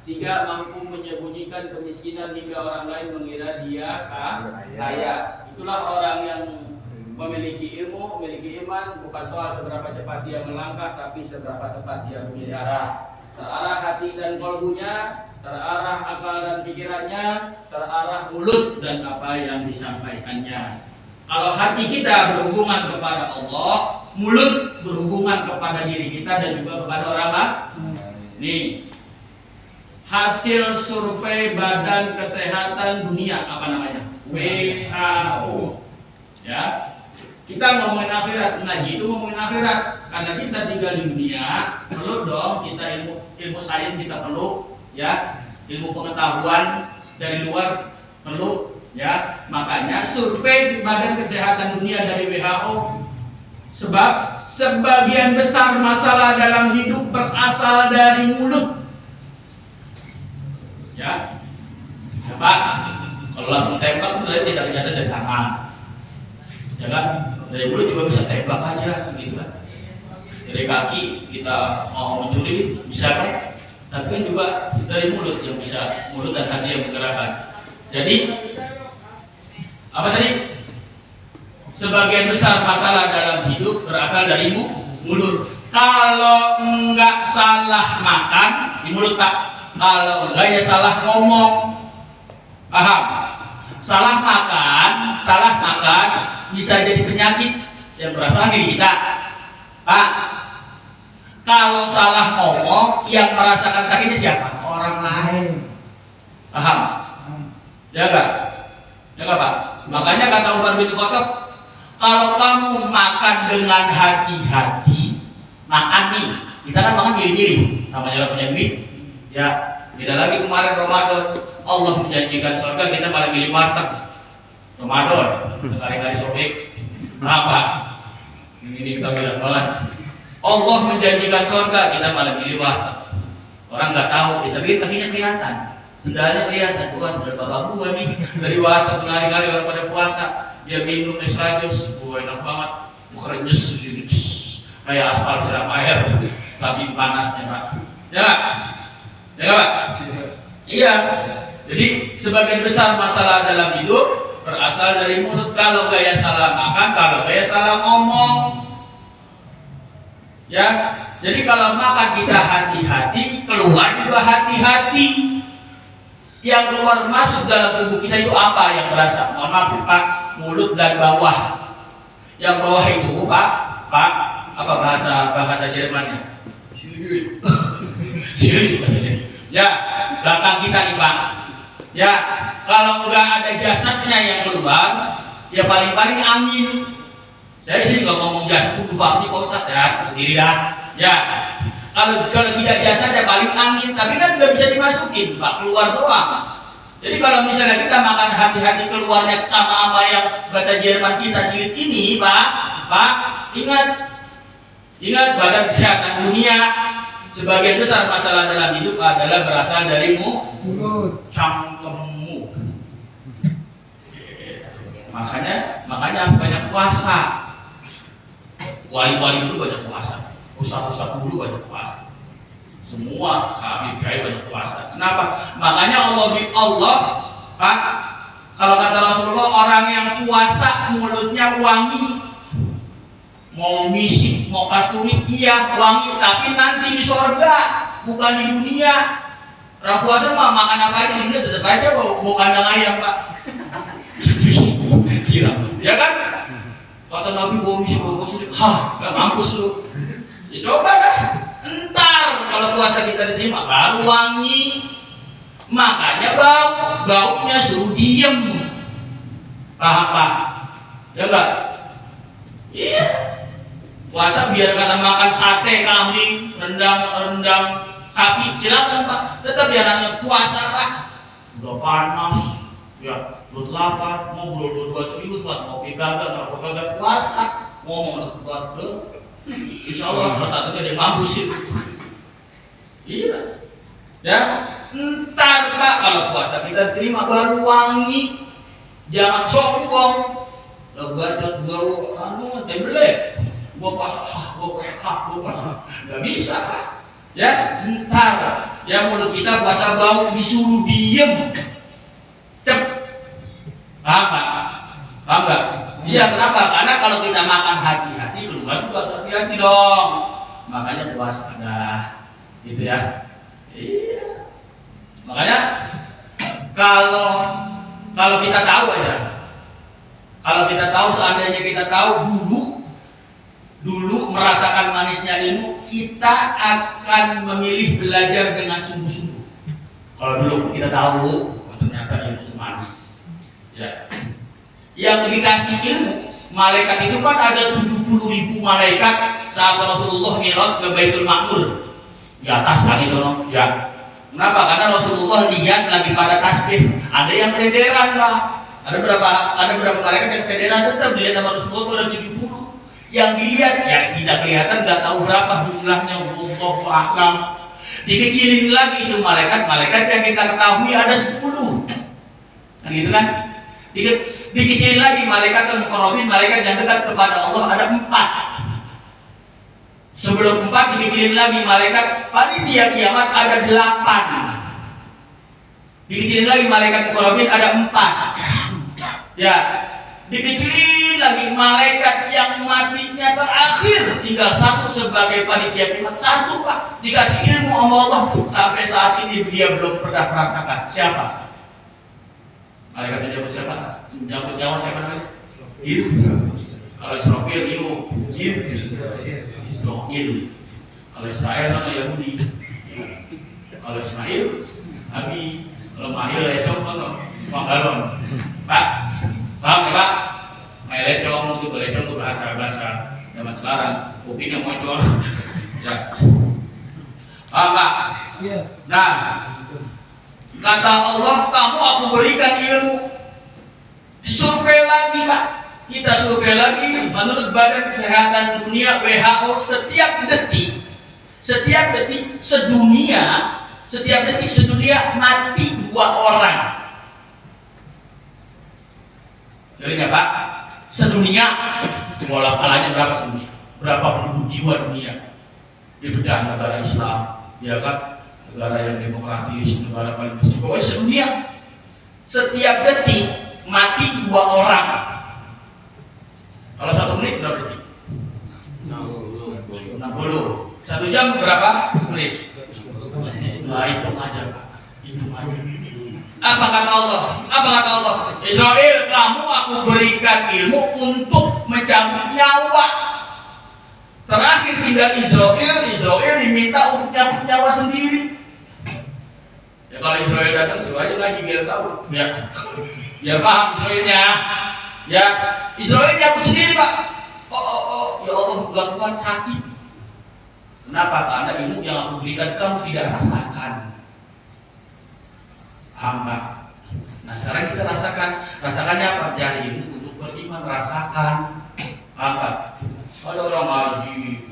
Tiga, mampu menyembunyikan kemiskinan hingga orang lain mengira dia kaya. Itulah orang yang memiliki ilmu, memiliki iman. Bukan soal seberapa cepat dia melangkah, tapi seberapa tepat dia memilih arah. Terarah hati dan kalbunya, terarah akal dan pikirannya, terarah mulut dan apa yang disampaikannya. Kalau hati kita berhubungan kepada Allah, mulut berhubungan kepada diri kita dan juga kepada orang lain. Nih, hasil survei Badan Kesehatan Dunia, apa namanya? WHO. Ya, kita ngomongin akhirat, ngaji itu ngomongin akhirat. Karena kita tinggal di dunia, perlu dong kita ilmu sains kita perlu, ya, ilmu pengetahuan dari luar perlu, ya. Makanya survei Badan Kesehatan Dunia dari WHO, sebab sebagian besar masalah dalam hidup berasal dari mulut. Ya, Pak, kalau langsung tembak itu tidak ternyata dari tangan, ya kan? Dari mulut juga bisa tembak aja, gitu kan? Dari kaki kita mau mencuri bisa kan? Tapi kan juga dari mulut yang bisa, mulut dan hati yang menggerakkan. Jadi apa tadi? Sebagian besar masalah dalam hidup berasal dari mulut. Kalau enggak salah makan di mulut, Pak. Kalau enggak ya salah ngomong. Paham? Salah makan bisa jadi penyakit yang berasal dari kita. Pak, kalau salah ngomong yang merasakan sakitnya siapa? Orang lain. Paham? Ya enggak? Ya enggak, Pak? Makanya kata Umar bin Khattab, kalau kamu makan dengan hati-hati, makan nih. Kita kan makan milih-milih, namanya punya duit. Ya, tidak lagi kemarin Ramadan, Allah menjanjikan surga, kita malah milih warteg. Ramadan, sekali-kali sobek. Apa? Ini kita bilang banget. Allah menjanjikan surga, kita malah milih warteg. Orang nggak tahu, tapi kakinya kelihatan, sendalnya kelihatan. Wah, sendal bapak gua nih dari warteg ngari-ngari orang pada puasa. Dia minum es rajus, enak banget, krenyes kayak aspal siram air, tapi panasnya, Pak. Ya, ya Pak. Iya. Jadi sebagian besar masalah dalam hidup berasal dari mulut. Kalau gaya salah makan, kalau gaya salah ngomong. Ya. Jadi kalau makan kita hati-hati, keluar juga hati-hati. Yang keluar masuk dalam tubuh kita itu apa yang berasa? Mohon maaf, Pak. Mulut dan bawah. Yang bawah itu, Pak, apa bahasa Jermannya? Siri bahasanya. Ya, belakang kita nih, Pak. Ya, kalau nggak ada jasadnya yang keluar, ya paling-paling angin. Saya sih nggak ngomong jasad itu lupa sih, Pak Ustadz, ya sendiri dah. Ya, kalau tidak jasadnya paling angin, tapi kan nggak bisa dimasukin, Pak, keluar doang. Jadi kalau misalnya kita makan hati-hati keluarnya sama yang bahasa Jerman kita silit ini, Pak, ingat Badan Kesehatan Dunia, sebagian besar masalah dalam hidup adalah berasal dari mulut, cangkemmu. Makanya harus banyak puasa. Wali-wali dulu banyak puasa, ustaz-ustaz dulu banyak puasa. Semua Habib Kiai banyak puasa. Kenapa? Makanya Allah, Pak, kalau kata Rasulullah, orang yang puasa mulutnya wangi. Mau misi, mau kasturi, iya wangi, tapi nanti di surga, bukan di dunia. Orang puasa mah makan apa aja di dunia tetap aja bau kandang ayam, Pak. Kira, ya kan? Kata Nabi bau misi, bau kasturi, gak mampus lu. Ya coba dah. Entar kalau puasa kita diterima baru wangi. Makanya baunya suruh diem. Paham, Pak? Ya enggak? Iya. Puasa biar kata makan sate kambing, rendang sapi, silakan, Pak. Tetap ya namanya puasa, Pak. Udah panas, ya, udah lapar, ngobrol dua-dua serius, Pak. Ngopi kagak puasa, ngomong dekat insya Allah salah satunya dia mampus itu. Iya. Ya, entar Pak kalau puasa kita terima baru wangi. Jangan sombong. Lebat bau tembelek. Gua puasa. Enggak bisa, Pak. Ya, ntar ya mulut kita puasa bau disuruh diem, cep, paham nggak? Paham nggak? Iya, kenapa? Karena kalau kita makan hati-hati, keluar juga harus hati-hati dong. Makanya puasa dah, gitu ya. Iya. Makanya kalau kita tahu aja, kalau kita tahu, seandainya kita tahu dulu merasakan manisnya ilmu, kita akan memilih belajar dengan sungguh-sungguh. Kalau dulu kita tahu, ternyata ilmu itu manis. Ya. Yang dikasih ilmu, malaikat itu kan ada 70.000 malaikat saat Rasulullah Mi'raj ke Baitul Ma'mur. Di atas kan itu, no? Ya. Kenapa? Karena Rasulullah lihat lagi pada tasbih, ada yang sederan lah. Ada berapa malaikat yang sederan, tetap dilihat sama Rasulullah itu ada 70. Yang dilihat ya tidak kelihatan, nggak tahu berapa jumlahnya, wallahu a'lam. Dikecilin lagi itu malaikat yang kita ketahui ada 10. Kan gitu kan? Dikecilin lagi malaikat al-muqarrabin, malaikat yang dekat kepada Allah ada 4. Sebelum 4 dikecilin lagi malaikat panitia kiamat ada 8. Dikecilin lagi malaikat muqarrabin ada 4. Ya, dikecilin lagi malaikat yang matinya terakhir tinggal 1 sebagai panitia kiamat. 1 Pak, dikasih ilmu sama Allah, sampai saat ini dia belum pernah merasakan. Siapa? Malaikat menjawab siapa? Menjawab nyawa siapa namanya? Kalau Israfil Israel. Kalau Israel mana Yahudi. Kalau Ismail Abi. Kalau Mahil Lecong mana Magalon. Pak, paham ya Pak? Mahil Lecong itu bahasa zaman sekarang. Kupingnya muncul. Ya. Paham Pak? Nah, kata Allah, kamu aku berikan ilmu. Disurvei lagi Pak. Kita survei lagi, menurut Badan Kesehatan Dunia WHO, setiap detik sedunia mati 2 orang. Jadi ya Pak, sedunia, bola palanya berapa sedunia? Berapa penduduk jiwa dunia? Dibedah negara Islam, ya kan? Negara yang demokratis, negara paling bersih. Pokoknya sedunia, setiap detik mati 2 orang. Kalau 1 menit berapa detik? 60. 1 jam berapa menit? Nah, hitung aja Pak. Hitung aja. Apa kata Allah? Israel, kamu aku berikan ilmu untuk mencabut nyawa. Terakhir tinggal Israel diminta untuk cabut nyawa sendiri. Ya kalau Israel datang suruh aja lagi biar tahu. Ya. Biar paham Israelnya. Ya, Israel cabut sendiri Pak. Oh, ya Allah, gak kuat, sakit. Kenapa? Karena ilmu yang aku berikan kamu tidak rasakan. Hamba. Nah sekarang kita rasakannya apa? Jadi ilmu untuk beriman, rasakan. Hamba. Ada orang ngaji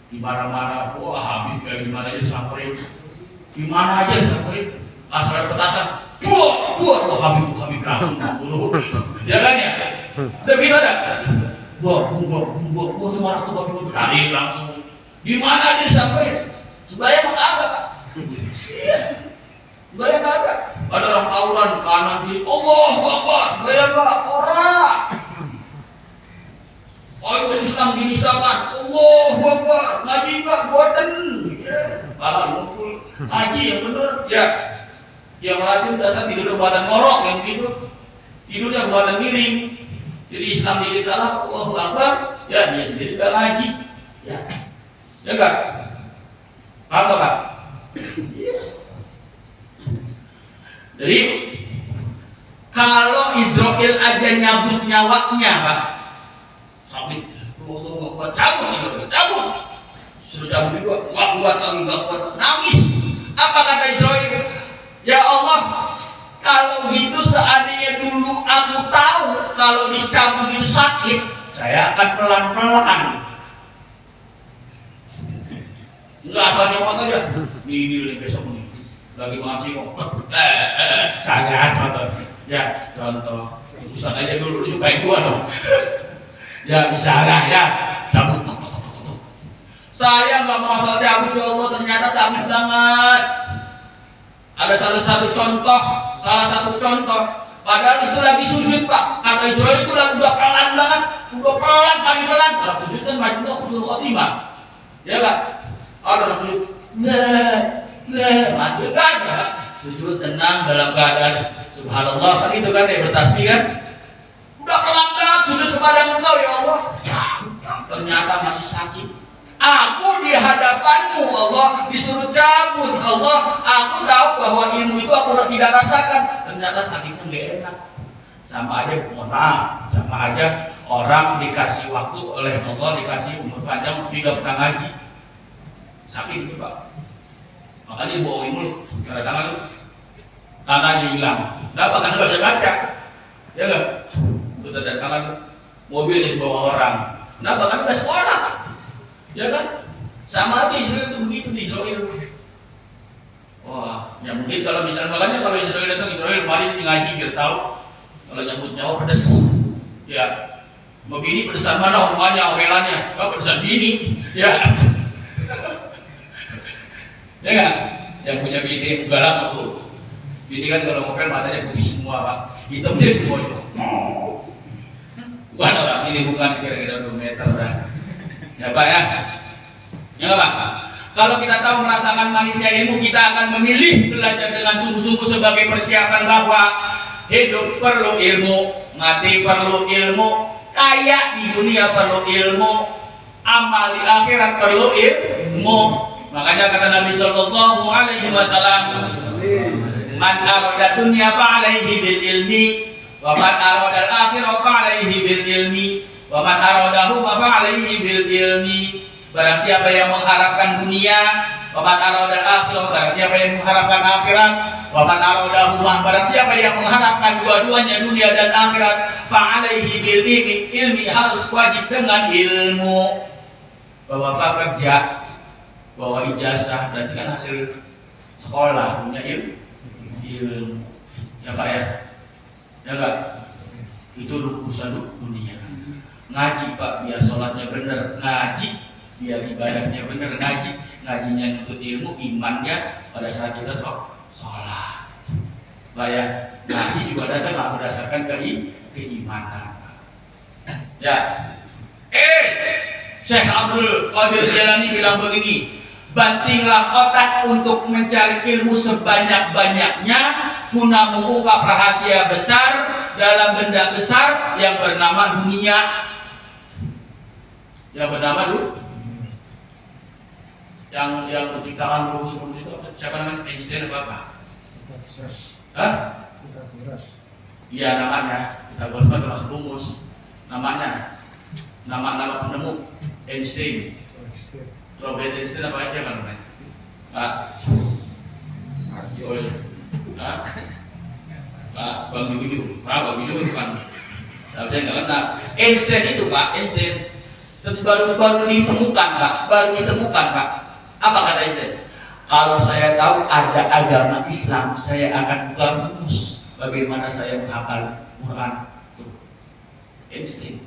di mana-mana, wah Habib kayak gimana aja samperin. Di mana aja samperin. Asal ada petasan. Buat Habib langsung bunuh. Ya kan ya? Udah gitu ada. Buat tuh marah tuh Habib lari langsung. Di mana aja sampai? Sebayang kagak Pak. Iya. Sebayang kagak. Ada orang tawuran kanan kiri. Allahu Akbar. Sebayang Pak. Orang. Ayo Islam dinistakan. Allahu Akbar. Ngaji Pak. Boten. Kalau ngumpul ngaji yang bener. Ya. Yang rajin dasar tidur badan ngorok yang gitu. Tidurnya badan miring. Jadi Islam dikit salah. Allahu Akbar. Ya dia sendiri gak ngaji. Ya. Ya enggak? Paham enggak Pak? Iya. Jadi kalau Israel aja nyabut nyawanya Pak, sakit. Allah gak cabut. Suruh cabut juga, gak kuat lagi, gak kuat. Nangis. Apa kata Israel? Ya Allah, kalau gitu seandainya dulu aku tahu kalau dicabut itu sakit, saya akan pelan-pelan. Enggak asal nyomot aja. Ini besok nih. Lagi ngaji kok. Sangat contoh. Ya, contoh. Ustaz aja dulu kayak gua dong. Ya, misalnya ya, cabut. Saya nggak mau asal cabut ya Allah, ternyata sakit banget. Ada salah satu contoh. Padahal itu lagi sujud Pak. Kata Israel itu lagi udah pelan banget, paling pelan. Kalau sujud kan majunya khusnul khotimah, ya Pak. Ada orang sujud, mati kan? Sujud tenang dalam keadaan subhanallah kan itu kan ya bertasbih kan. Udah pelan banget sujud kepada Engkau ya Allah. Ternyata masih sakit. Aku di hadapanmu Allah disuruh cabut Allah. Aku tahu bahwa ilmu itu aku tidak rasakan. Ternyata sakitnya gak enak. Sama aja, mohon maaf, sama aja orang dikasih waktu oleh Allah, dikasih umur panjang tapi gak pernah ngaji. Sakit itu Pak. Makanya bohongin mulut, gak ada tangan lu, tangannya hilang. Kenapa? Karena gak bisa baca. Ya gak? Lu ada tangan lu, mobilnya dibawa orang. Kenapa? Karena gak sekolah. Ya kan? Sama aja Israel itu begitu di Israel. Wah, ya mungkin kalau misalnya makanya kalau Israel datang, Israel mari ngaji biar tahu kalau nyambut nyawa pedes. Ya, mau bini pedesan mana omongannya, omelannya? Kau pedesan bini, ya. Ya kan? Yang punya bini galak aku. Bini kan kalau ngomel matanya putih semua Pak, hitamnya semua itu. Bukan orang sini, bukan kira-kira 2 meter dah. Ya Pak ya, ya Pak. Kalau kita tahu merasakan manisnya ilmu, kita akan memilih belajar dengan sungguh-sungguh sebagai persiapan bahwa hidup perlu ilmu, mati perlu ilmu, kaya di dunia perlu ilmu, amal di akhirat perlu ilmu. Makanya kata Nabi Sallallahu Alaihi Wasallam, man arada dunya fa'alaihi bil ilmi, wa man arada al-akhirah fa'alaihi bil ilmi. Wa man aradahu fa alaihi bil ilmi. Barang siapa yang mengharapkan dunia, wa man aradal akhirah, barang siapa yang mengharapkan akhirat, wa man aradahu, barang siapa yang mengharapkan dua-duanya dunia dan akhirat, fa alaihi bil ilmi, harus wajib dengan ilmu. Bapak kerja, bawa ijazah, berarti kan hasil sekolah, punya ilmu. Ya Pak ya? Ya enggak? Itu urusan dunia. Ngaji Pak biar sholatnya benar, ngaji biar ibadahnya benar, ngajinya untuk ilmu, imannya pada saat kita sholat. Pak ya, ngaji ibadahnya nggak berdasarkan keimanan. Ya, Syekh Abdul Qadir Jailani bilang begini, bantinglah otak untuk mencari ilmu sebanyak-banyaknya guna mengungkap rahasia besar dalam benda besar yang bernama dunia. Yang bernama yang menciptakan rumus itu siapa namanya? Einstein apa? Hah? Iya namanya. Pythagoras itu termasuk rumus. Nama penemu Einstein. Robert Einstein apa aja kan namanya? Pak. Pak Bang Juju. Bang Juju itu kan. Saya nggak kenal. Einstein itu Pak, Einstein. Baru ditemukan Pak. Apa kata Einstein? Kalau saya tahu ada agama Islam, saya akan buka rumus bagaimana saya menghafal Quran. Tuh. Einstein.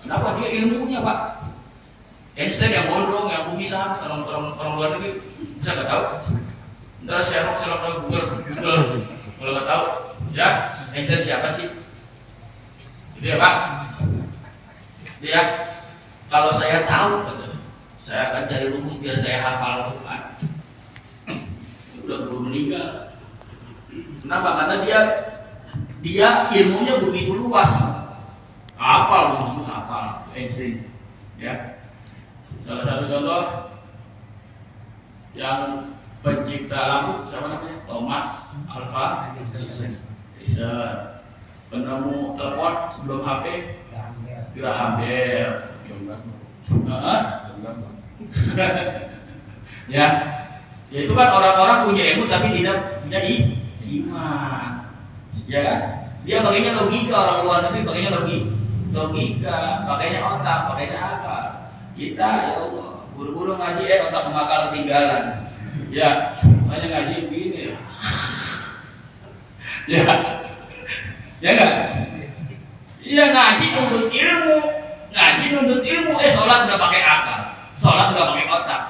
Kenapa dia ilmunya Pak? Einstein yang gondrong, yang kumisan, orang luar negeri bisa nggak tahu? Ntar Sherlock Google kalau nggak tahu, ya Einstein siapa sih? Itu ya Pak. Ya, kalau saya tahu, saya akan cari rumus biar saya hafal Quran. Udah belum meninggal. Kenapa? Karena dia ilmunya begitu luas. Hafal rumus hafal Einstein. Ya, salah satu contoh yang pencipta lampu siapa namanya? Thomas Alva Edison. Penemu telepon sebelum HP Graham Bell. Ya, itu kan orang-orang punya ilmu tapi tidak punya iman. Ya kan? Dia pakainya logika, orang luar negeri pakainya logika, pakainya otak, pakainya akal. Kita ya Allah, buru-buru ngaji otak kemakal ketinggalan. Ya, makanya ngaji begini. Ya. Ya enggak? Iya ngaji nuntut ilmu, sholat nggak pakai akal. sholat nggak pakai otak.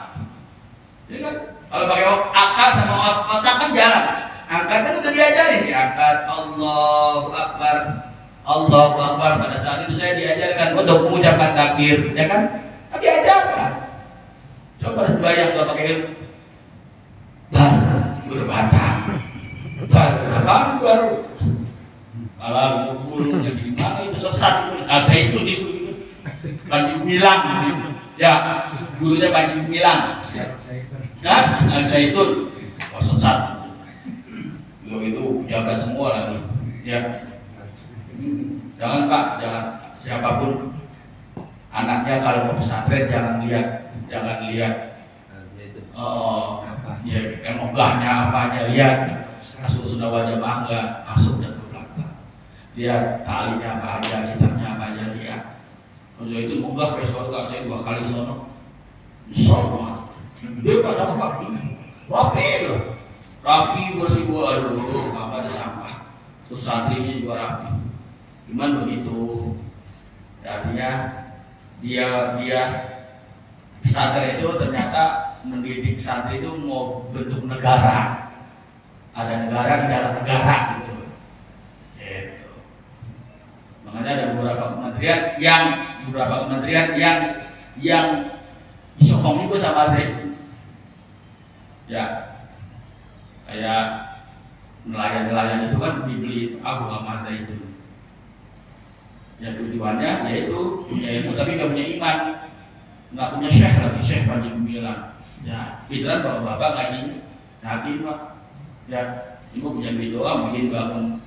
Jadi kan kalau pakai akal sama otak kan jarang. Angkat kan udah diajarin, diangkat Allahu Akbar, Allahu Akbar. Pada saat itu saya diajarkan untuk mengucapkan takbir, ya kan? Kan diajarkan. Coba bayang kalau pakai ilmu. Baru batang, baru. Kalau guru yang di mana itu sesat itu, saya itu di Panji Gumilang, ya gurunya Panji Gumilang, ya saya itu sesat. Itu jaga semua lagi, ya. Jangan Pak, jangan siapapun anaknya kalau mau pesantren jangan lihat, ya emogahnya apanya, lihat masuk sudah wajah bangga, masuk dan ke belakang, lihat talinya apa aja, kitabnya apa aja, lihat. Kalau itu mogah ke surga, saya 2 kali sono, insyaallah. Dia pada apa ini, rapi bersih gua, aduh, apa ada sampah. Terus santrinya juga rapi. Gimana begitu? Artinya dia pesantren itu ternyata mendidik santri itu mau bentuk negara. Ada negara di dalam negara gitu. Gitu. Makanya ada beberapa kementerian yang disokong juga sama itu. Ya. Kayak nelayan itu kan dibeli Abu Hamzah itu. Ya tujuannya yaitu punya ilmu tapi nggak punya iman, nggak punya syekh lagi, syekh Panji Gumilang. Ya, pikiran bapak ngaji yakin Pak. Ya, ibu punya duit doang bikin bangun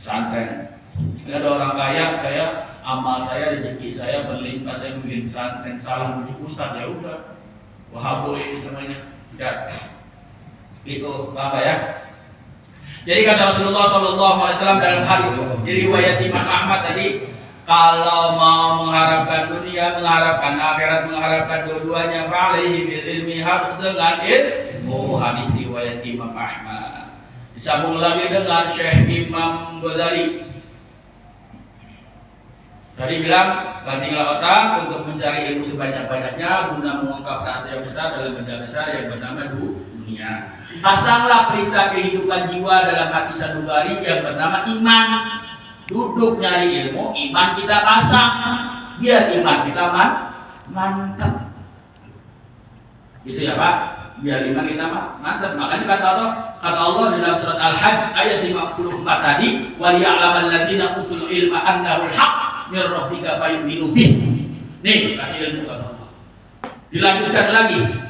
pesantren. Ini ada orang kaya, saya amal saya rezeki saya berlimpah, saya bikin pesantren, salah bunyi ustaz, ya udah wahaboy ini namanya. Ya. Itu apa ya? Jadi kata Rasulullah SAW dalam hadis dari riwayat Imam Ahmad tadi, kalau mau mengharapkan dunia, mengharapkan akhirat, mengharapkan dua-duanya, fa'alaihi bil ilmi, harus dengan ilmu. Hadis riwayat Imam Ahmad. Disambung lagi dengan Syekh Imam Ghazali. Tadi bilang, bantinglah otak untuk mencari ilmu sebanyak-banyaknya guna mengungkap rahasia besar dalam benda besar yang bernama dunia. Pasanglah pelita kehidupan jiwa dalam hati sanubari yang bernama iman. Duduk nyari ilmu, iman kita pasang, biar iman kita mantap. Gitu ya Pak, biar iman kita mantap. Makanya kata Allah dalam surat Al-Hajj ayat 54 tadi, waliya'lamal ladzina utul ilma annahul haqq min rabbika fayu'minu bih. Nih, kasih ilmu kata Allah. Dilanjutkan lagi.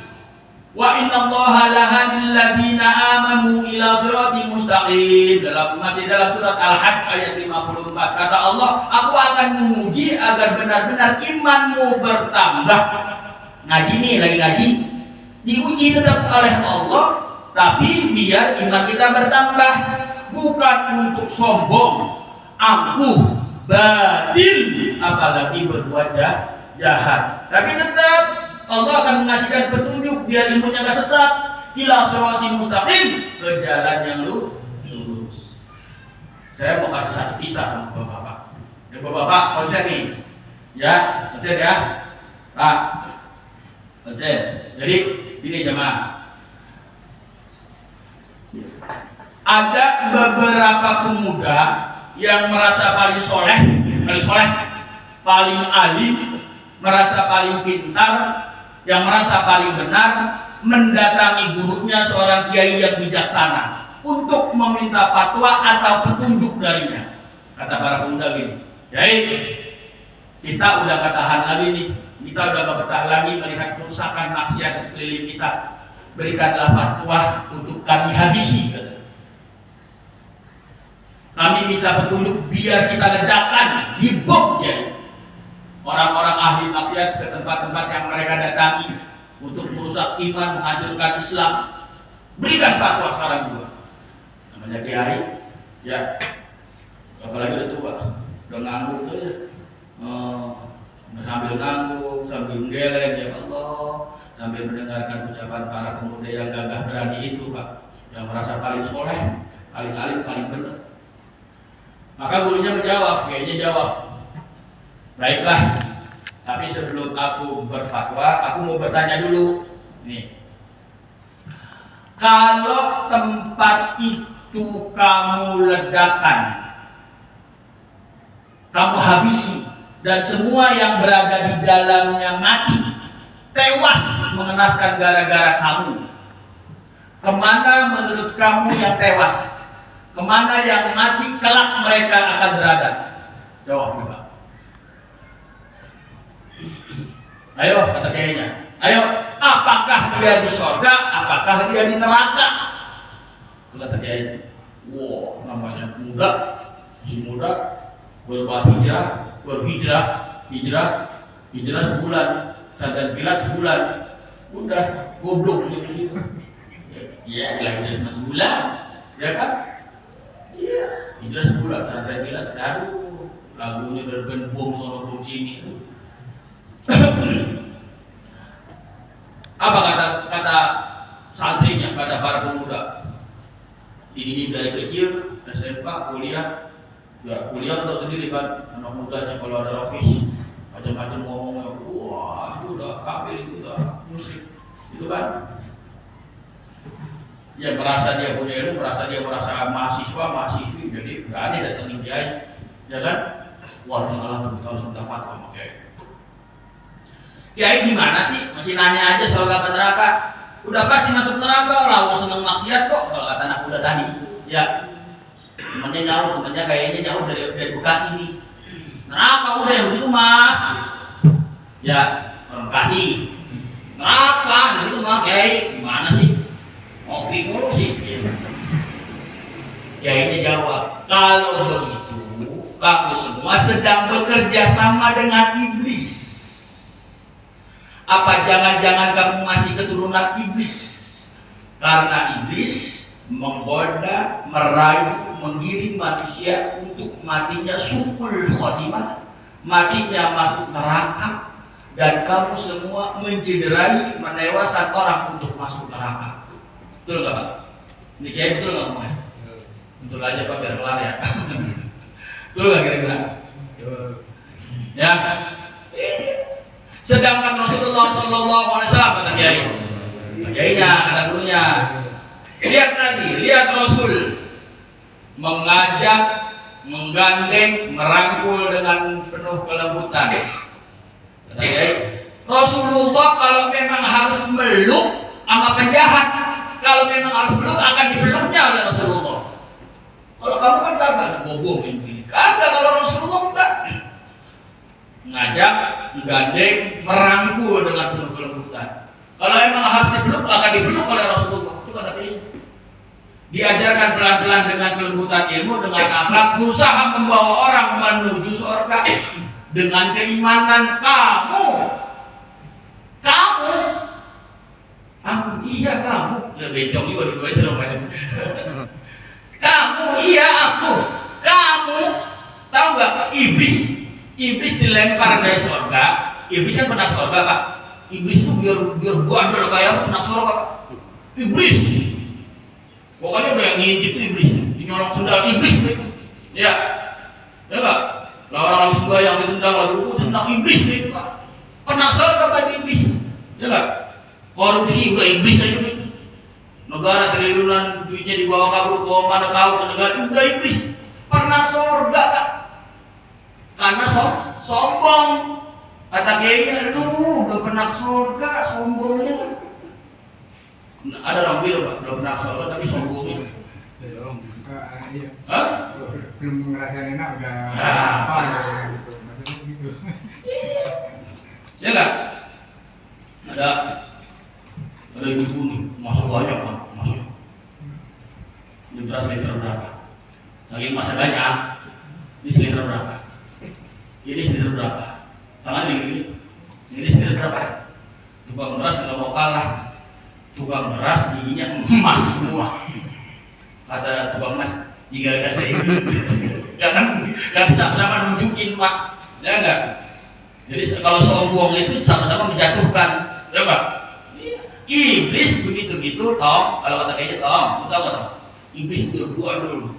Wa innallaha lahadil ladzina amanu ila siratal mustaqim. Masih dalam surat Al-Hajj ayat 54 kata Allah, aku akan menguji agar benar-benar imanmu bertambah. Ngaji nih, lagi ngaji, diuji tetap oleh Allah, tapi biar iman kita bertambah, bukan untuk sombong, angkuh, batil, apalagi berbuat jahat. Tapi tetap Allah akan mengasihkan petunjuk biar ilmunya gak sesat, ila siratal mustaqim, ke jalan yang lurus. Saya mau kasih satu kisah sama bapak-bapak. Ya bapak-bapak konsen nih, ya konsen ya, Pak konsen. Jadi ini jemaah, ada beberapa pemuda yang merasa paling soleh, paling alim, merasa paling pintar, yang merasa paling benar, mendatangi gurunya seorang kiai yang bijaksana untuk meminta fatwa atau petunjuk darinya. Kata para pemuda gini, Kiai, kita udah gak tahan lagi nih, kita udah gak betah lagi melihat kerusakan maksiat di sekeliling kita. Berikanlah fatwa untuk kami habisi. Kami minta petunjuk biar kita ledakan, dibom Kiai orang-orang ahli maksiat ke tempat-tempat yang mereka datangi untuk merusak iman, menghancurkan Islam. Berikan fatwa sekarang juga. Namanya kiai, ya. Apalagi udah tua, udah ngangguk tuh ya. Sambil ngangguk, sambil menggeleng, ya Allah, sambil mendengarkan ucapan para pemuda yang gagah berani itu, Pak, yang merasa paling soleh, paling alim, paling benar. Maka gurunya menjawab, kayaknya jawab, baiklah, Tapi sebelum aku berfatwa, aku mau bertanya dulu. Nih, kalau tempat itu kamu ledakan, kamu habisi, dan semua yang berada di dalamnya mati, tewas mengenaskan gara-gara kamu, kemana menurut kamu yang tewas? Kemana yang mati kelak mereka akan berada? Jawab juga. Ayo, kata kayaknya. Ayo, apakah dia di surga? Apakah dia di neraka? Itu kata kayaknya. Wow, namanya muda, masih muda, hijrah sebulan, sadar kilat sebulan, udah goblok gitu. Ya, hijrah cuma sebulan, ya kan? Iya, hijrah sebulan, sadar kilat, aduh, lagunya berbom sono bom sini. Apa kata santrinya, kata para pemuda? Ini dari kecil, SMK, kuliah, ya kuliah udah sendiri kan, anak mudanya kalau ada rafis, macam-macam ngomongnya, wah itu udah kafir, itu udah musyrik, itu kan? Ya merasa dia punya ilmu, merasa mahasiswi, jadi berani datangin kiai, ya kan? Wah salah tuh, kita harus minta fatwa sama kiai. Kiai gimana sih? Masih nanya aja soal surga neraka. Udah pasti masuk neraka lah, mau seneng maksiat kok. Kalau kata anak muda tadi, ya temennya kayaknya jauh dari Bekasi nih. Neraka udah yang begitu mah. Ya orang Bekasi. Neraka, yang itu mah kiai gimana sih? Ngopi mulu sih. Kiainya jawab, kalau begitu kamu semua sedang bekerja sama dengan iblis. Apa jangan-jangan kamu masih keturunan iblis? Karena iblis menggoda, merayu, menggiring manusia untuk matinya su'ul khotimah, matinya masuk neraka, dan kamu semua mencederai, menewaskan orang untuk masuk neraka. Betul nggak Pak? Ini kiai betul nggak ngomongnya? Betul aja Pak, biar kelar ya. Betul nggak kira-kira? Ya. Sedangkan Rasulullah SAW kata kiainya, kata gurunya, lihat Rasul mengajak, menggandeng, merangkul dengan penuh kelembutan. Kata kiai, Rasulullah kalau memang harus meluk sama penjahat, kalau memang harus meluk akan dipeluknya oleh Rasulullah. Kalau kamu kan kagak ngobong ini, kagak kalau Rasulullah enggak. Ngajak, menggandeng, merangkul dengan penuh kelembutan. Kalau emang harus dipeluk, akan dipeluk oleh Rasulullah. Itu kata dia. Diajarkan pelan-pelan dengan kelembutan ilmu, dengan akhlak, berusaha membawa orang menuju surga dengan keimanan kamu. Aku iya kamu. Ya bencong juga dua-duanya namanya. Kamu iya aku. Kamu tahu nggak Iblis dilempar dari surga. Iblis kan pernah surga Pak. Iblis itu biar bandel kayak pernah surga Pak. Iblis. Pokoknya udah yang ngintip itu iblis. Dinyolong sendal iblis. Ya. Ya Pak. Lah orang semua yang ditendang lalu tentang iblis itu Pak. Pernah surga Pak iblis. Ya Pak. Korupsi juga iblis aja gitu. Negara triliunan duitnya dibawa kabur ke mana tahu ke negara juga iblis. Pernah surga Pak. Karena sombong. Kata kiainya, lu udah pernah surga, sombongnya. Ada orang bilang Pak, belum pernah surga tapi sombongnya. Belum. Iya. Hah? Belum ngerasain enak udah apa gitu. Maksudnya begitu. Ya enggak? Ada ibu nih, masuk banyak Pak, masuk. Ini beras liter berapa? Lagi masa banyak. Ini liter berapa? Ini sekitar berapa? Tangan ini sekitar berapa? Tukang beras nggak mau kalah. Tukang beras giginya emas semua. Kata tukang emas, tinggal kasih ini. Jangan sama-sama nunjukin Pak, ya enggak? Jadi kalau sombong itu sama-sama menjatuhkan, ya Pak. Iblis begitu-gitu, kalau kata kayaknya tahu nggak? Iblis udah buadul,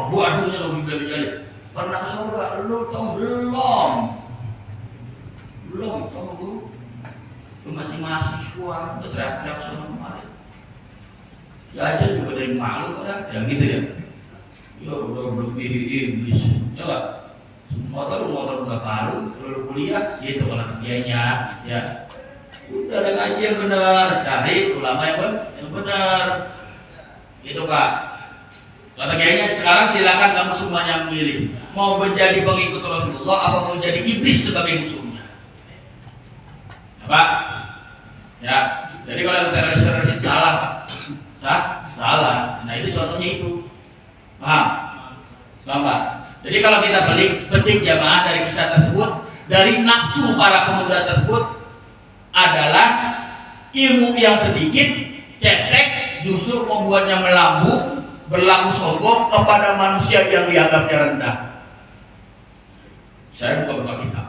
buadulnya lebih dari. pernah ke surga, lu tau belum? Belum, tau lu? Lu masih mahasiswa, udah teriak-teriak sana kemarin. Ya aja juga dari malu pada, ya gitu ya. Ya udah lebih iblis, ya nggak? Motor nggak palu, kalau kuliah, gitu kalau kerjanya, ya. Udah ada ngaji yang benar, cari ulama yang benar, gitu Pak. Kata kiainya, sekarang silakan kamu semuanya memilih, mau menjadi pengikut Rasulullah atau mau menjadi iblis sebagai musuhnya. Ya, Pak. Ya, jadi kalau teroris salah, Pak. Salah. Nah itu contohnya itu. Paham? Pak. Jadi kalau kita petik jamaah dari kisah tersebut, dari nafsu para pemuda tersebut adalah ilmu yang sedikit, cetek, justru membuatnya berlaku sombong kepada manusia yang dianggapnya rendah. Saya buka kitab,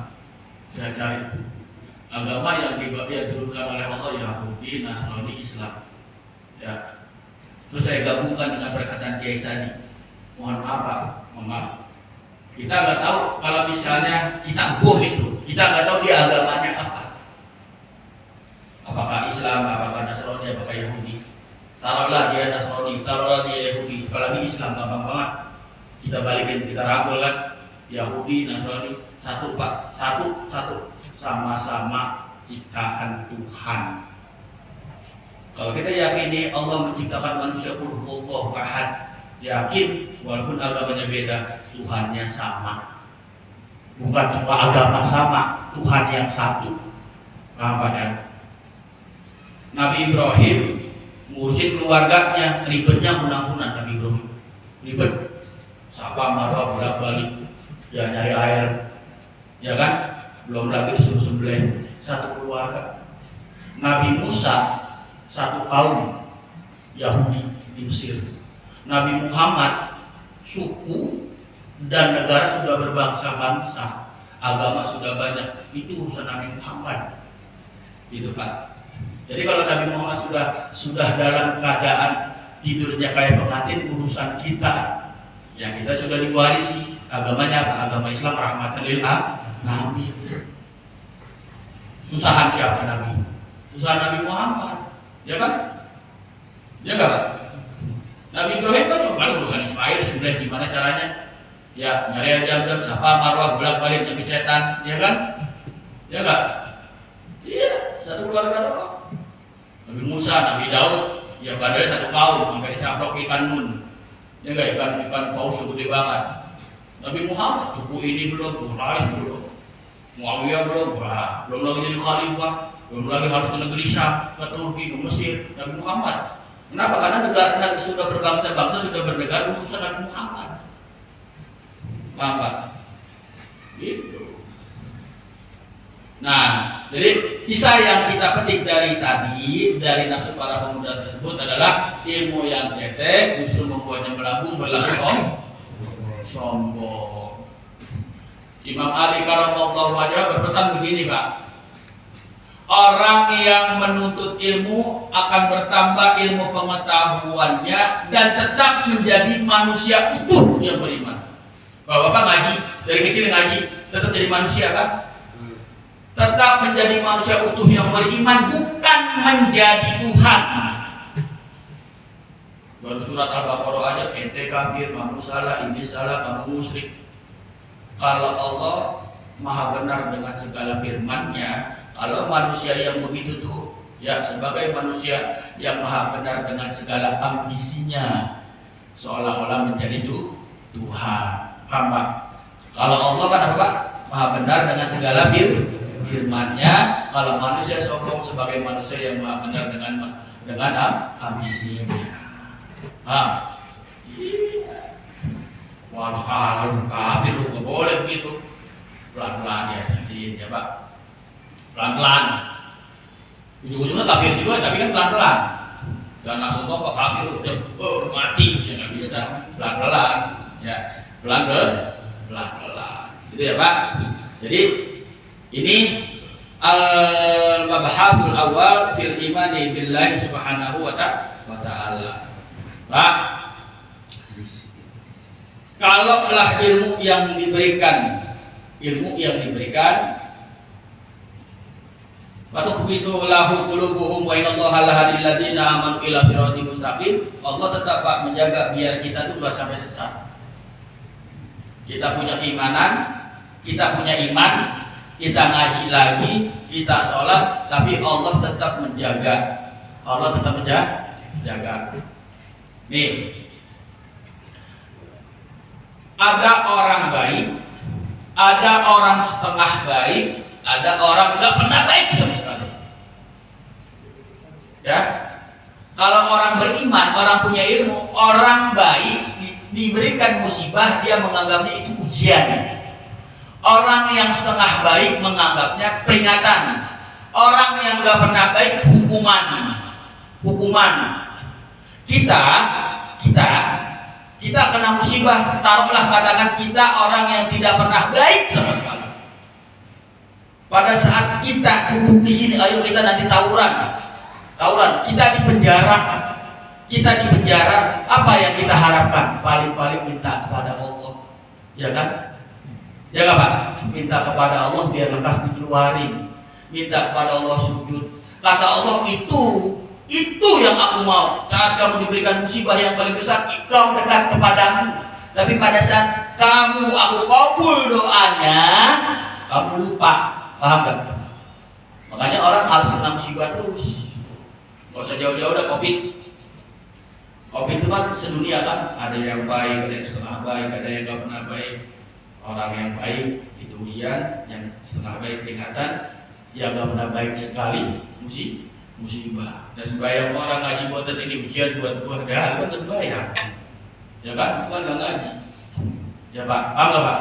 saya cari agama yang diturunkan oleh Allah, Yahudi, Nasrani, Islam. Ya. Terus saya gabungkan dengan perkataan Kiai tadi. Mohon maaf. Kita nggak tahu kalau misalnya kita hukum itu, kita nggak tahu dia agamanya apa. Apakah Islam, apakah Nasrani, apakah Yahudi. Taruhlah dia Nasrani, taruhlah dia Yahudi, apalagi Islam gampang banget. Kita balikin, kita rangkul kan. Yahudi, Nasrani, satu Pak, satu, sama-sama ciptaan Tuhan. Kalau kita yakini Allah menciptakan manusia kulhuwallahu ahad, yakin walaupun agamanya beda, Tuhannya sama. Bukan cuma agama sama, Tuhan yang satu. Paham ya? Nabi Ibrahim ngurusin keluarganya, ribetnya menang-menang Nabi Ibrahim. Ribet. Sapa marwah bolak-balik, ya nyari air. Ya kan? Belum lagi disuruh sembelih satu keluarga. Nabi Musa satu kaum Yahudi di Mesir. Nabi Muhammad suku dan negara sudah berbangsa-bangsa, agama sudah banyak. Itu urusan Nabi Muhammad. Itu Pak. Jadi kalau Nabi Muhammad sudah dalam keadaan tidurnya kayak pengantin, urusan kita. Yang kita sudah diwarisi agamanya apa? Agama Islam rahmatan lil alamin. Susahan siapa Nabi? Susahan Nabi Muhammad. Ya kan? Ya kan? Nabi Ibrahim kan juga urusan Ismail, sebenarnya gimana caranya? Ya, nyari jam-jam, sapa marwah, bolak-balik nyambi setan, ya kan? Ya kan? Iya, satu keluarga doang. Nabi Musa, Nabi Daud, ya padahal satu kaum, sampai dicaplok ikan nun. Ya enggak, ikan paus gede banget. Nabi Muhammad, suku ini belum, Quraisy belum, Muawiyah belum, belum lagi jadi khalifah. Belum lagi harus ke negeri Syam, ke Turki, ke Mesir. Nabi Muhammad. Kenapa? Karena negara sudah berbangsa-bangsa, sudah bernegara, urusan Nabi Muhammad. Paham Pak? Gitu. Nah, jadi kisah yang kita petik dari tadi, dari nafsu para pemuda tersebut adalah ilmu yang cetek, justru membuatnya berlaku sombong. Imam Ali karramallahu wajhahu berpesan begini Pak. Orang yang menuntut ilmu akan bertambah ilmu pengetahuannya dan tetap menjadi manusia utuh yang beriman. Bapak ngaji, dari kecil ngaji, tetap jadi manusia kan? Tetap menjadi manusia utuh yang beriman, bukan menjadi Tuhan. Baru surat Al-Baqarah aja, ente kafir, kamu salah, ini salah, kamu musyrik. Kalau Allah maha benar dengan segala firman-Nya, kalau manusia yang begitu tuh, ya sebagai manusia yang maha benar dengan segala ambisinya, seolah-olah menjadi Tuhan. Hamba. Kalau Allah kan apa? Maha benar dengan segala firman-Nya. Kalau manusia sombong sebagai manusia yang maha benar dengan ambisinya. Iya. Wah, harus kafir lu nggak boleh begitu. Pelan-pelan ya, jadi ya Pak. Pelan-pelan. Ujung-ujungnya kafir juga, tapi kan pelan-pelan. Jangan langsung tombak kafir udah mati, ya nggak bisa. Pelan-pelan, ya pelan-pelan. Gitu ya Pak. Jadi ini al-mabhasul awal fil imani billahi subhanahu wa ta'ala. Pak. kalaulah ilmu yang diberikan Fatukhbitu lahu qulubuhum wa inallaha lahadil ladzina amanu ila siratal mustaqim. Allah tetap Pak menjaga biar kita tuh enggak sampai sesat. Kita punya keimanan, kita punya iman, kita ngaji lagi, kita sholat, tapi Allah tetap menjaga. Allah tetap menjaga. Nih, ada orang baik, ada orang setengah baik, ada orang nggak pernah baik sama sekali. Ya, kalau orang beriman, orang punya ilmu, orang baik diberikan musibah, dia menganggapnya itu ujian. Orang yang setengah baik menganggapnya peringatan. Orang yang nggak pernah baik hukuman. Kita kena musibah. Taruhlah katakan kita orang yang tidak pernah baik sama sekali. Pada saat kita duduk di sini, ayo kita nanti tawuran, kita di penjara, apa yang kita harapkan? Paling-paling minta kepada Allah, ya kan? Ya nggak Pak? Minta kepada Allah biar lekas dikeluarin, minta kepada Allah sujud. Kata Allah itu yang aku mau. Saat kamu diberikan musibah yang paling besar, kau dekat kepadamu. Tapi pada saat aku kabul doanya, kamu lupa. Paham gak? Makanya orang harus kena musibah terus. Gak usah jauh-jauh dah COVID itu kan sedunia kan. Ada yang baik, ada yang setengah baik, ada yang gak pernah baik. Orang yang baik itu ujian, yang setengah baik peringatan, yang gak pernah baik sekali musibah. Dan sembahyang orang ngaji buat ini ujian buat gua, dah kan sembahyang. Ya kan? Bukan gak ngaji. Ya Pak, paham gak Pak?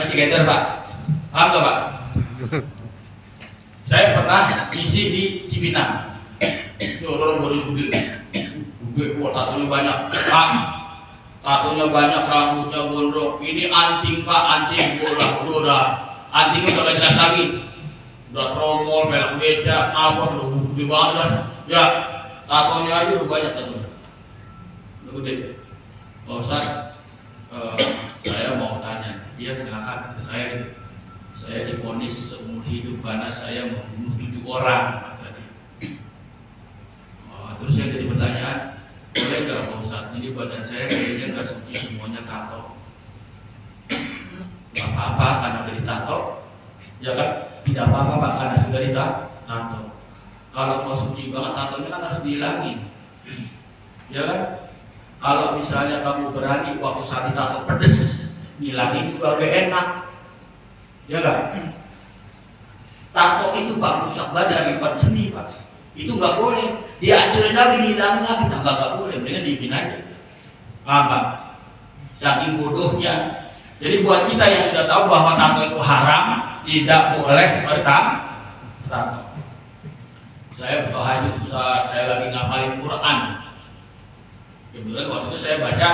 Masih geter Pak? Paham gak Pak? Saya pernah isi di Cipinang. Itu orang baru tatonya banyak. Pak, tatonya banyak, rambutnya gondrong. Ini anting Pak, anting udah. Antingnya udah gak jelas lagi. Udah tromol, pelak beca, apa udah gede banget. Ya, tatonya aja udah banyak tatonya. Udah gede. Pak Ustaz, saya mau tanya. Iya silakan, saya divonis seumur hidup karena saya membunuh 7 orang tadi. Terus yang jadi pertanyaan, boleh nggak Pak Ustadz? Ini badan saya kayaknya nggak suci, semuanya tato. Nggak apa-apa karena udah ditato, ya kan? Tidak apa-apa Pak karena sudah ditato. Kalau mau suci banget tatonya kan harus dihilangin, ya kan? Kalau misalnya kamu berani waktu saat ditato pedes, ngilangin juga lebih enak. Ya kan? Tato itu Pak rusak badan, bukan seni Pak. Itu nggak boleh. Dihancurin lagi, dihilangin lagi, nggak boleh. Mendingan dibikin aja. Paham Pak? Saking bodohnya. Jadi buat kita yang sudah tahu bahwa tato itu haram, tidak boleh bertato. Saya bertahajud saat saya lagi ngapalin Quran. Kemudian waktu itu saya baca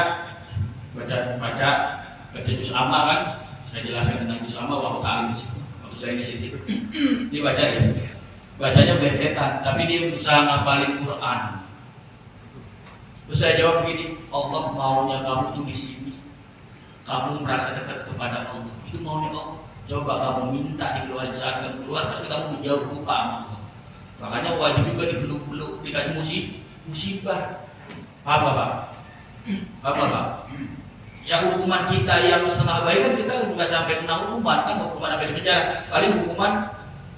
juz amma kan. Saya jelaskan tentang juz amma waktu ta'lim waktu saya di situ. Dia baca deh. Bacanya beletetan, tapi dia berusaha ngapalin Quran. Terus saya jawab begini, Allah maunya kamu tuh di sini. Kamu merasa dekat kepada Allah. Itu maunya Allah. Coba kamu minta dikeluarin, saat kamu keluar pasti kamu menjauh lupa sama Allah. Makanya wajib juga dipeluk-peluk, dikasih musibah. Apa Pak? Ya hukuman kita yang setengah baik kan kita nggak sampai kena hukuman kan, hukuman sampai di penjara. Paling hukuman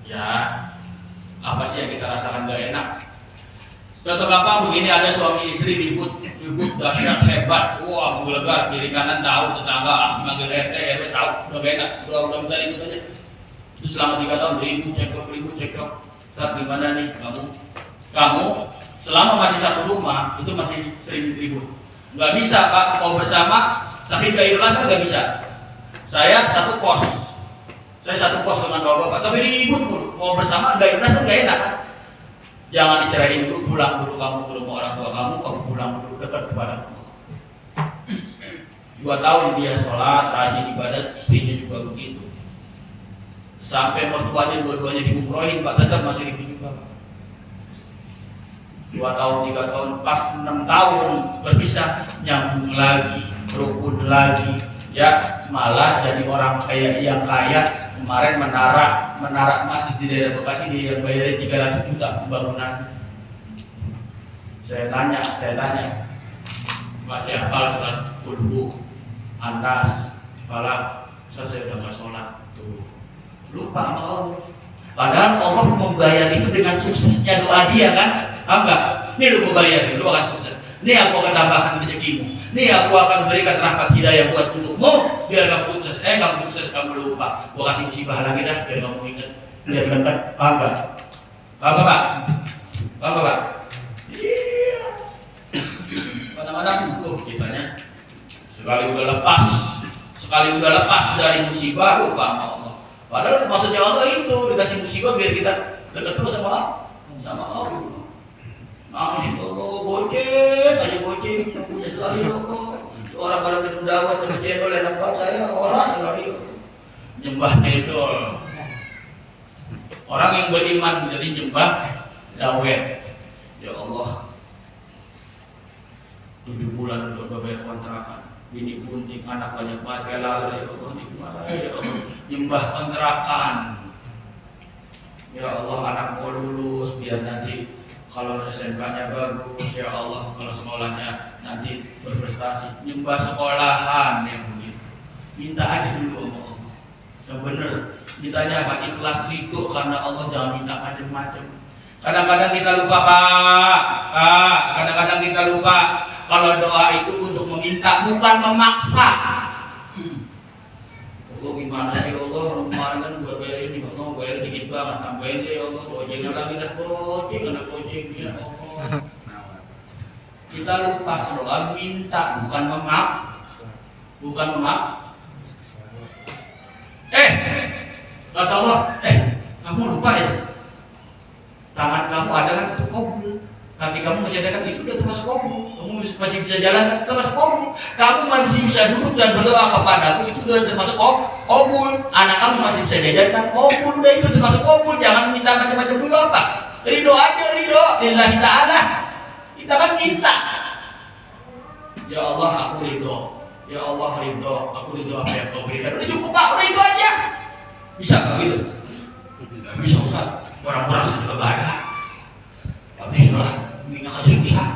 ya apa sih yang kita rasakan gak enak. Contoh gampang begini, ada suami istri ribut dahsyat hebat, wah menggelegar kiri kanan tahu, tetangga manggil RT RW tahu, udah gak enak, udah minta ribut aja. Itu selama 3 tahun ribut cekcok. Saat gimana nih kamu selama masih satu rumah itu masih sering ribut. Nggak bisa Pak, mau bersama tapi gak ikhlas kan nggak bisa. Saya satu kos dengan bapak, tapi ribut dulu. Mau bersama gak ikhlas kan gak enak. Jangan dicerahin dulu, pulang dulu kamu ke rumah orang tua kamu pulang dulu dekat kepada Allah. 2 tahun dia sholat, rajin ibadat, istrinya juga begitu. Sampai mertuanya dua-duanya diumrohin, Pak, tetap masih ribut juga. 2 tahun, 3 tahun, pas 6 tahun berpisah, nyambung lagi. rukun lagi, ya malah jadi orang kaya yang kaya. Kemarin menara masjid di daerah Bekasi dia yang bayarin 300 juta pembangunan. Saya tanya, masih hafal surat Qul Anas, Falak, saya udah nggak sholat tuh, lupa sama Allah. Padahal Allah membayar itu dengan suksesnya doa dia kan, enggak? Ini lu bayar, lu akan sukses. Ini aku akan tambahkan rezekimu. Ini aku akan berikan rahmat hidayah buat untukmu, biar kamu sukses. Kamu sukses, kamu lupa. Gua kasih musibah lagi dah, biar kamu ingat, biar dekat. Paham nggak? Paham Pak? Paham Pak? Iya. Kadang-kadang tuh kitanya sekali udah lepas dari musibah lupa sama Allah. Padahal maksudnya Allah itu dikasih musibah biar kita dekat terus sama Allah. Nangis Allah, goceng, punya sekali Allah. Orang pada minum dawet, cendol, enak banget saya, orang sekali nyembah cendol. Orang yang beriman menjadi nyembah dawet. Ya Allah, 7 bulan udah bayar kontrakan, bini bunting, anak banyak banget, kayak laler ya Allah, ya Allah, nyembah kontrakan. Ya Allah, anak mau lulus biar nanti kalau SMK-nya bagus, ya Allah, kalau sekolahnya nanti berprestasi, nyembah sekolahan yang begitu. Minta aja dulu sama Allah. Yang benar, mintanya apa? Ikhlas ridho karena Allah, jangan minta macam-macam. Kadang-kadang kita lupa Pak. Kadang-kadang kita lupa kalau doa itu untuk meminta, bukan memaksa. Allah gimana sih Allah, kemarin kan buat bayar ini, Allah bayar dikit banget, tambahin deh ya Allah, gocengan lagi dah, goceng ya Allah. Kita lupa doa minta, bukan memak. Kata Allah, kamu lupa ya? Tangan kamu ada kan itu kabul, kaki kamu masih ada kan itu udah termasuk kabul. Kamu masih bisa jalan kan termasuk kabul. Kamu masih bisa duduk dan berdoa kepadaku itu udah termasuk kabul. Anak kamu masih bisa jajan kan kabul, udah itu termasuk kabul. Jangan minta macam-macam dulu apa. Ridho aja, ridho lillahi ta'ala. Kita kan minta. Ya Allah aku ridho. Ya Allah ridho. Aku ridho apa yang kau berikan. Udah cukup Pak, udah itu aja. Bisa nggak gitu? Nggak bisa Ustaz. Orang-orang juga nggak ada. Tapi sudah minyak aja susah.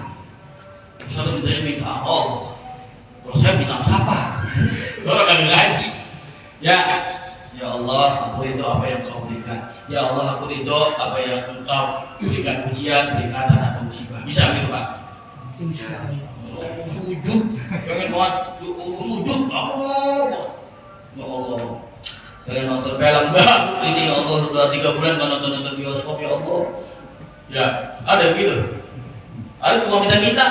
Ustaz minta Allah. Kalau saya minta siapa? Orang kali ngaji. Ya Allah, aku ridho apa yang kau berikan. Ya Allah, aku ridho apa yang engkau berikan ujian, peringatan atau musibah. Bisa gitu Pak? Sujud, pengen banget sujud. Ya Allah, saya nonton film baru ini. Ya Allah, sudah 3 bulan nggak nonton bioskop. Ya Allah. Ya, ada gitu. Ada tuh kalau minta.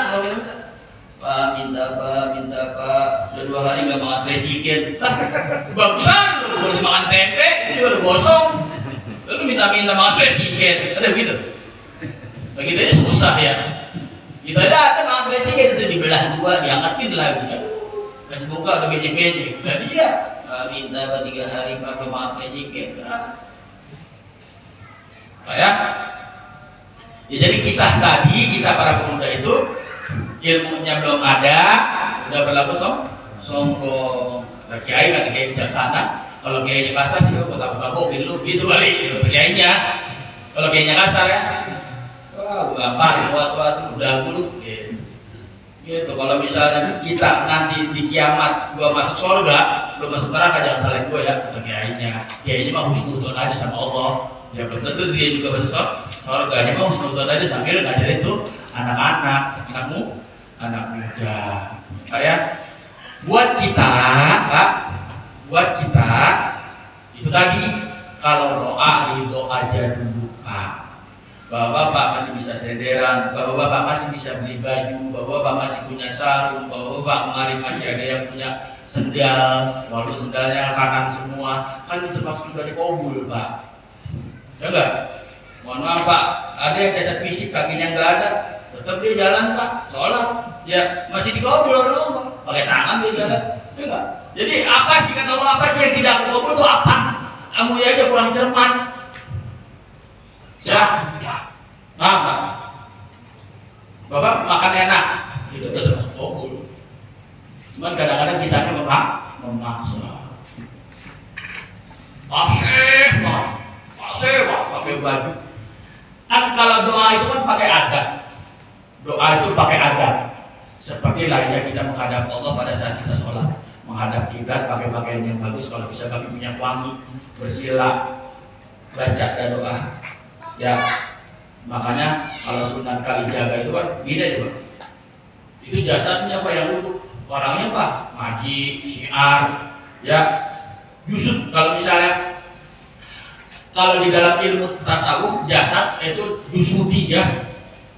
Pak, minta Pak. Udah 2 hari nggak makan fried chicken. Bagusan, lu boleh makan tempe, itu udah gosong. Lalu minta makan fried chicken. Ada gitu. Begitu aja susah ya. Kita ada makan fried chicken itu dibelah 2, diangkatin lagi. Kasih buka udah becek-becek. Nah dia minta 3 hari pakai makan fried chicken. Ya. Jadi kisah para pemuda itu ilmunya belum ada, udah berlaku sombong. Kiai kan kiai bijaksana, kalau kiainya kasar sih kok mobil lu gitu kali kiainya. Kalau kiainya kasar ya, wah gampang tua udah dulu gitu. Kalau misalnya kita nanti di kiamat gua masuk surga, lu masuk neraka, jangan salahin gua ya, kata kiainya mah husnuzon aja sama Allah. Ya belum tentu dia juga masuk surga, dia mau husnuzon aja sambil ngajarin tuh anak muda. Kayak buat kita itu tadi, kalau doa ridho aja dulu Pak. Bapak-bapak masih bisa senderan, bapak-bapak masih bisa beli baju, bapak-bapak masih punya sarung, bapak-bapak kemarin masih ada yang punya sendal, walaupun sendalnya kanan semua, kan itu termasuk sudah dikabul Pak. Ya enggak? Mohon maaf Pak, ada yang cacat fisik kakinya enggak ada, tetap dia jalan Pak, sholat, ya masih dikabul oleh Allah, pakai tangan dia jalan, ya enggak? Jadi apa sih kata Allah, apa sih yang tidak dikabul itu apa? Kamu aja kurang cermat. Ya, Pak. Bapak makan enak, itu udah termasuk kabul. Cuman kadang baju. Kan kalau doa itu kan pakai adat. Doa itu pakai adat. Seperti lainnya kita menghadap Allah pada saat kita sholat. Menghadap kita pakai pakaian yang bagus, kalau bisa pakai minyak wangi, bersila, baca dan doa. Ya, makanya kalau Sunan Kalijaga itu kan beda juga. Itu jasadnya apa yang duduk, orangnya apa? Ngaji, syiar, ya. Justru kalau misalnya kalau di dalam ilmu tasawuf jasad itu dusudi ya,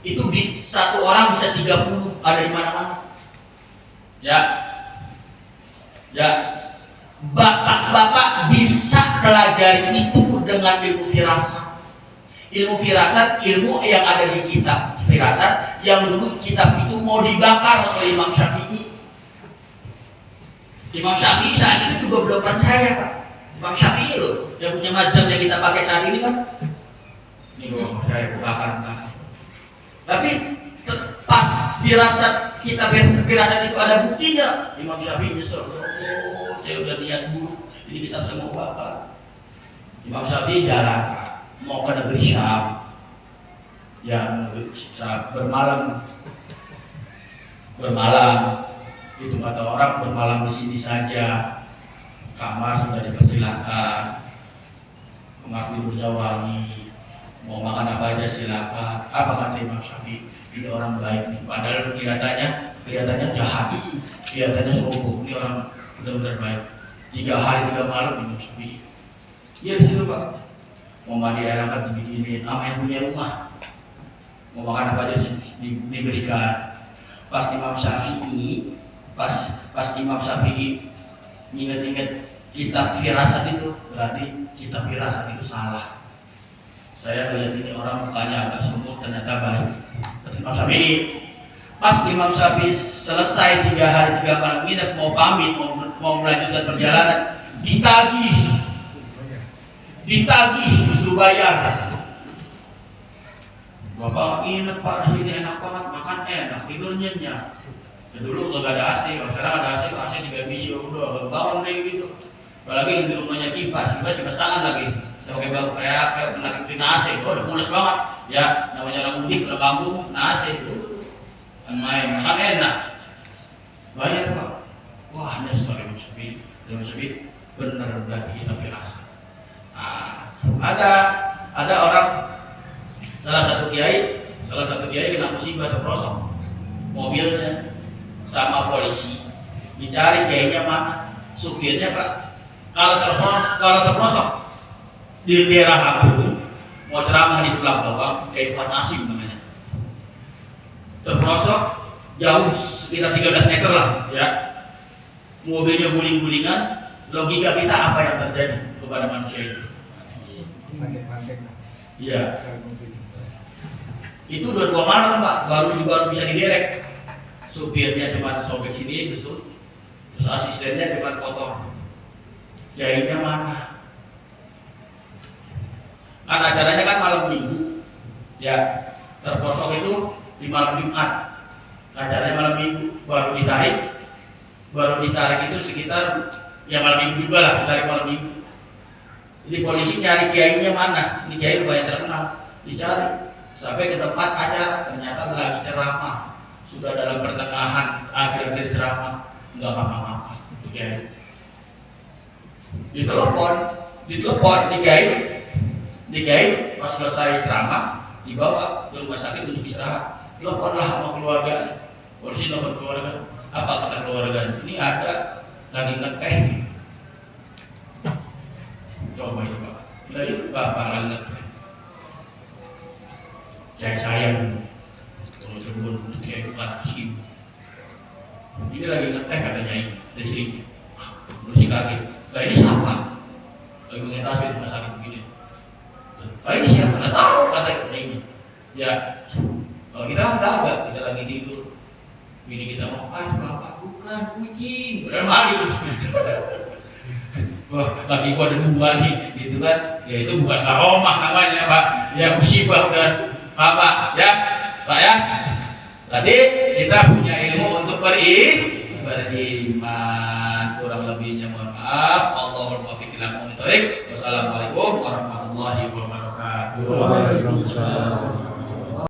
itu di satu orang bisa 30 ada di mana-mana. Ya, ya, bapak-bapak bisa pelajari itu dengan ilmu firasat. Ilmu firasat, ilmu yang ada di kitab firasat, yang dulu kitab itu mau dibakar oleh Imam Syafi'i. Imam Syafi'i saat itu juga belum percaya, Pak. Imam Syafi'i loh, yang punya mazhab yang kita pakai saat ini kan. Ini belum percaya, bakar. Tapi pas firasat, kitab firasat itu ada buktinya. Imam Syafi'i nyesel, oh saya udah niat buruk, ini kitab saya mau bakar. Imam Syafi'i jalan mau ke negeri Syam, yang bermalam itu kata orang bermalam di sini saja, kamar sudah dipersilahkan, kamar tidurnya wangi, mau makan apa aja silakan. Apa kata Imam Syafi'i? Ini orang baik nih, padahal kelihatannya jahat, kelihatannya sombong. Ini orang benar-benar baik. 3 hari 3 malam Imam Syafi'i. Iya di situ Pak. Mau mandi air hangat dibikinin, sama yang punya rumah. Mau makan apa aja diberikan. Pas Imam Syafi'i ingat-ingat kitab firasat itu, berarti kitab firasat itu salah. Saya lihat ini orang mukanya agak sombong, ternyata baik. Kata Imam Syafi'i. Pas Imam Syafi'i selesai 3 hari 3 malam nginep, mau pamit, mau melanjutkan perjalanan, ditagih disuruh bayar. Bapak nginep Pak, di sini enak banget, makan enak, tidur nyenyak. Ya dulu nggak ada AC, kalau sekarang ada AC, AC 3 biji, udah bangun deh gitu. Apalagi yang di rumahnya kipas tangan lagi. Kita pakai bangku kayak lagi kena AC, udah mules banget. Ya namanya orang mudik, orang kampung, kena AC itu kan main, makan enak. Bayar Pak. Wah nyesel Imam Syafi'i, bener berarti kita firasat. Nah, ada orang salah satu kiai kena musibah terperosok mobilnya sama polisi, dicari kiainya mana, supirnya Pak. Kalau terperosok di daerah Lampung, mau ceramah di Tulang Bawang, kayak Fuad Nasim namanya, terperosok jauh sekitar 13 meter lah ya, mobilnya guling-gulingan. Logika kita apa yang terjadi kepada manusia itu? Iya. Itu udah 2 malam Pak, baru bisa diderek. Supirnya cuma sobek sini besut, terus asistennya cuma kotor. Kiainya mana? Kan acaranya kan malam Minggu, ya. Terperosok itu di malam Jumat. Acaranya malam Minggu, baru ditarik itu sekitar ya malam Minggu juga lah, ditarik malam Minggu. Jadi polisi nyari kiainya mana? Ini kiai lumayan terkenal, dicari sampai ke tempat acara, ternyata lagi ceramah, sudah dalam pertengahan akhir ceramah, nggak apa-apa itu kiai. Ditelepon di kiai pas selesai ceramah dibawa ke rumah sakit untuk istirahat. Teleponlah sama keluarga, polisi telepon keluarga. Apa kata keluarga? Ini ada lagi ngeteh. Coba itu Pak, itu Bapak lagi ngeteh. Kayak saya kalau Cirebon Kiai Fuad Nasim. Ini lagi ngeteh katanya ini dari sini. Polisi kaget. Lah ini siapa? Lagi mengentas di rumah sakit begini. Lah ini siapa? Nggak tahu kata ini. Ya, kalau kita kan kagak, kita lagi tidur. Bini kita mau Bapak bukan kucing, udah mandi. Wah, lagi gua ada 2 nih, gitu kan? Ya itu bukan karomah namanya Pak. Ya musibah udah Pak ya, Pak ya. Tadi kita punya ilmu untuk beriman. Kurang lebihnya mohon maaf. Allahumma muwaffiq ila Wassalamualaikum warahmatullahi wabarakatuh. Waalaikumsalam.